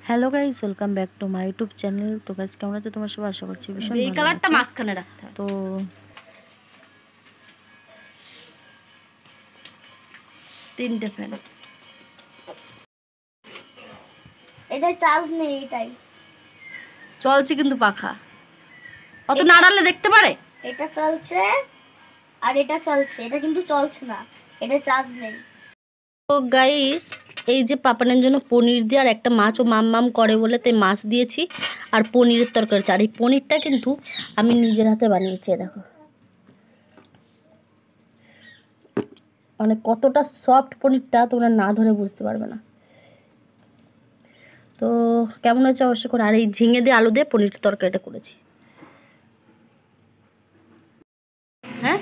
Hello guys, welcome back to my YouTube channel. তো guys কেমন আছো তোমার সবাই? আশা করছি ভীষণ এই ভালো কালারটা আছো। মাঝখানে রাখতে হয়। তো তিনটে ফ্যান, এটা চার্জ নেই, এটাই চলছে কিন্তু পাখা অত নাড়ালে দেখতে পারে। এটা চলছে আর এটা চলছে, এটা কিন্তু চলছে না, এটা চার্জ নেই। তো গাইস, এই যে পাপানের জন্য পনির দিয়ে আর একটা মাছ ও মাম করে বলে তাই মাছ দিয়েছি আর পনিরের তরকারি। আর এই পনিরটা কিন্তু আমি নিজের হাতে বানিয়েছি। দেখো মানে কতটা সফট পনিরটা, তোমরা না ধরে বুঝতে পারবে না। তো কেমন হয়েছে অবশ্যই করে। আর এই ঝিঙে দিয়ে আলু দিয়ে পনির তরকারিটা করেছি। হ্যাঁ,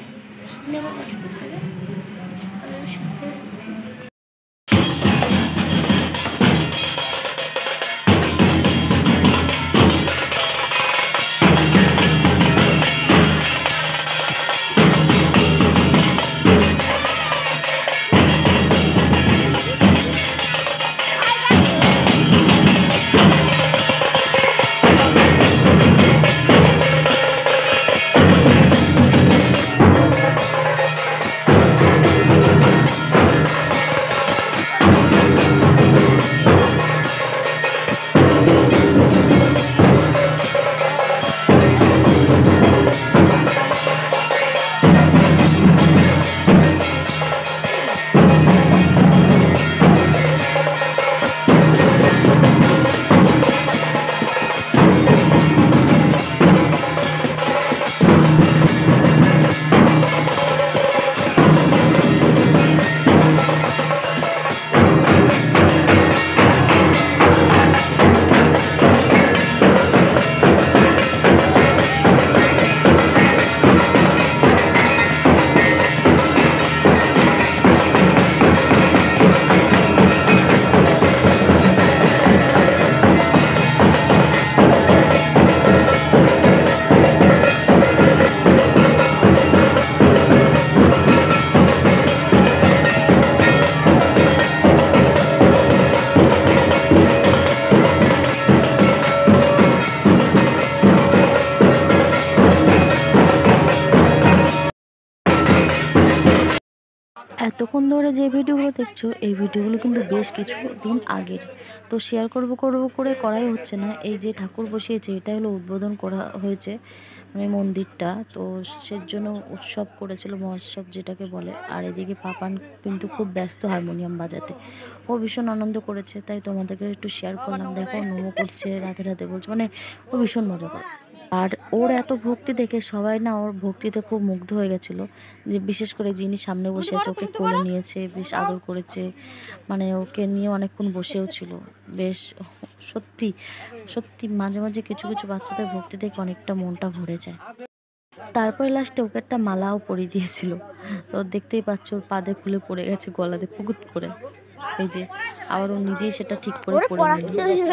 এতক্ষণ ধরে যে ভিডিওগুলো দেখছো, এই ভিডিওগুলো কিন্তু বেশ কিছু দিন আগের। তো শেয়ার করব করে করাই হচ্ছে না। এই যে ঠাকুর বসিয়েছে, এটা হলো উদ্বোধন করা হয়েছে মানে মন্দিরটা। তো সেজন্য উৎসব করেছিল, মহোৎসব যেটাকে বলে। আর এদিকে পাপান কিন্তু খুব ব্যস্ত হারমোনিয়াম বাজাতে, ও ভীষণ আনন্দ করেছে। তাই তোমাদেরকে একটু শেয়ার করলাম। দেখো নোমো করছে, রাতে রাতে বলছে, মানে ও ভীষণ মজা করে। আর ওর এত ভক্তি দেখে সবাই না ওর ভক্তিতে খুব মুগ্ধ হয়ে গেছিলো। যে বিশেষ করে যিনি সামনে বসে আছে ওকে কোলে নিয়েছে, বেশ আদর করেছে, মানে ওকে নিয়ে অনেকক্ষণ বসেও ছিল। বেশ সত্যি সত্যি মাঝে মাঝে কিছু কিছু বাচ্চাদের ভক্তি দেখে অনেকটা মনটা ভরে যায়। তারপরে লাস্টে ওকে একটা মালাও পরিয়ে দিয়েছিল। তো দেখতেই পাচ্ছ ওর পাদে খুলে পড়ে গেছে গলাতে পুকুত করে। এই যে আবার ও নিজেই সেটা ঠিক করে পরে নিল।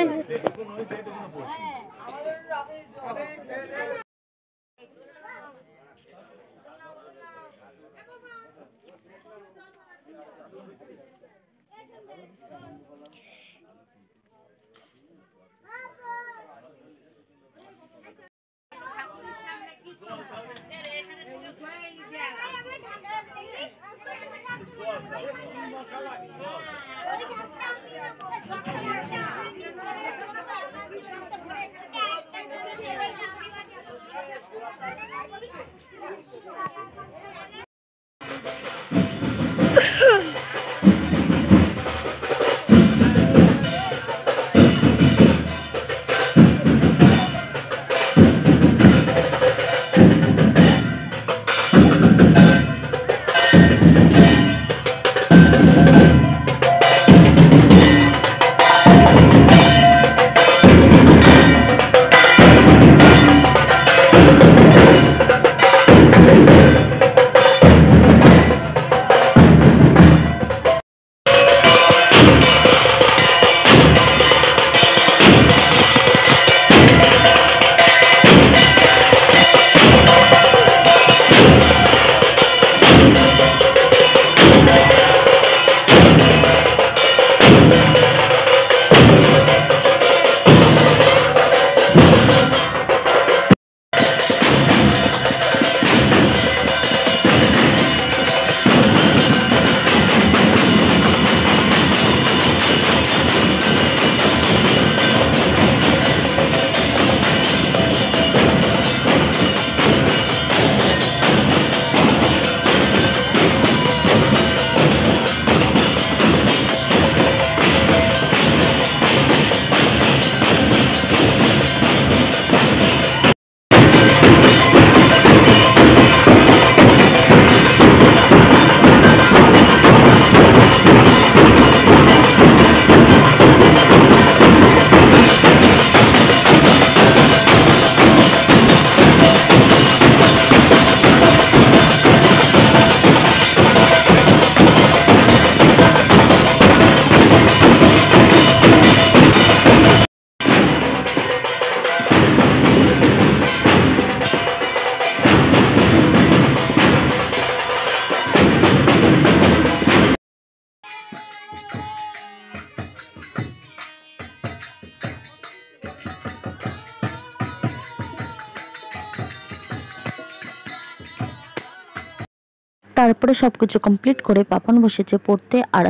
তারপরে সব কিছু কমপ্লিট করে পাপন বসেছে পড়তে। আর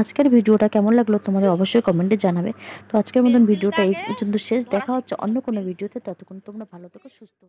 আজকের ভিডিওটা কেমন লাগলো তোমাদের অবশ্যই কমেন্টে জানাবে। তো আজকের মতন ভিডিওটা এই পর্যন্ত শেষ। দেখা হচ্ছে অন্য কোনো ভিডিওতে। ততক্ষণ তোমরা ভালো থেকো, সুস্থ।